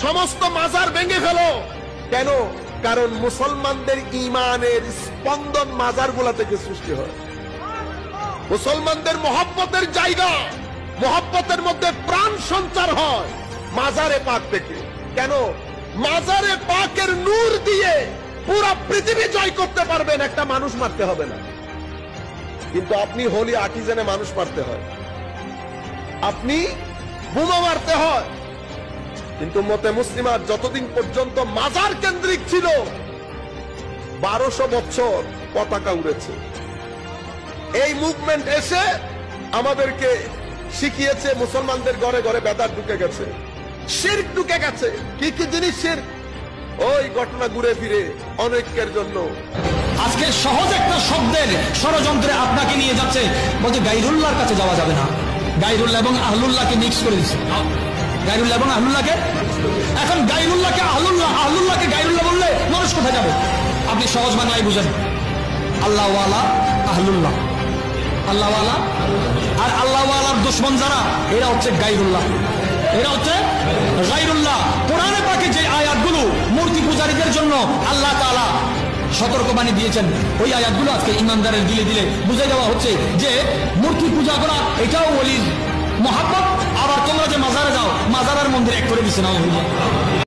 সমস্ত মাজার ভেঙে ফেলো। কেন? কারণ মুসলমানদের ঈমানের স্পন্দন মাজারগুলা থেকে সৃষ্টি হয়। মুসলমানদের মহব্বতের জায়গা, মহব্বতের মধ্যে প্রাণ সঞ্চার হয় মাজারে পাক থেকে। কেন? মাজারে পাকের নূর দিয়ে পুরা পৃথিবী জয় করতে পারবেন, একটা মানুষ মারতে হবে না। কিন্তু আপনি হোলি আর্টিজেনে মানুষ মারতে হয়, আপনি বোমা মারতে হয়। কিন্তু মতে মুসলিমা যতদিন পর্যন্ত মাজার কেন্দ্রিক ছিল, 1200 বছর পতাকা উড়েছে। এই মুভমেন্ট এসে আমাদেরকে শিখিয়েছে, মুসলমানদের ঘরে ঘরে বেদাত ঢুকে গেছে, শিরক ঢুকে গেছে। কি কি জিনিস শিরক? ওই ঘটনা ঘুরে ফিরে অনেকের জন্য আজকে সহজ একটা শব্দের ষড়যন্ত্রে আপনাকে নিয়ে যাচ্ছে, বলছে গায়রুল্লাহর কাছে যাওয়া যাবে না। গায়রুল্লাহ এবং আহলুল্লাহকে মিক্স করে দিচ্ছে। গায়রুল্লাহ এবং আহলুল্লাহকে, এখন গায়রুল্লাহকে আহলুল্লাহ, আহলুল্লাহকে গায়রুল্লাহ বললে মানুষ কোথায় যাবে? আপনি সহজ বাংলায় বুঝেন, আল্লাহওয়ালা আহলুল্লাহ, আল্লাহওয়ালা আর আল্লাহওয়ালার দুশমন যারা, এরা হচ্ছে গায়রুল্লাহ, এরা হচ্ছে গায়রুল্লাহ। কোরআনে পাকে যে আয়াতগুলো মূর্তি পূজারীদের জন্য আল্লাহ তাআলা সতর্কবাণী দিয়েছেন, ওই আয়াতগুলো আজকে ইমানদারের দিলে দিলে বুঝে দেওয়া হচ্ছে যে মূর্তি পূজা করা এটাও ওলির মহাব্বত। আবার তোমরা যে মাজারে যাও, মাজারের মন্দির এক করে দিচ্ছে না।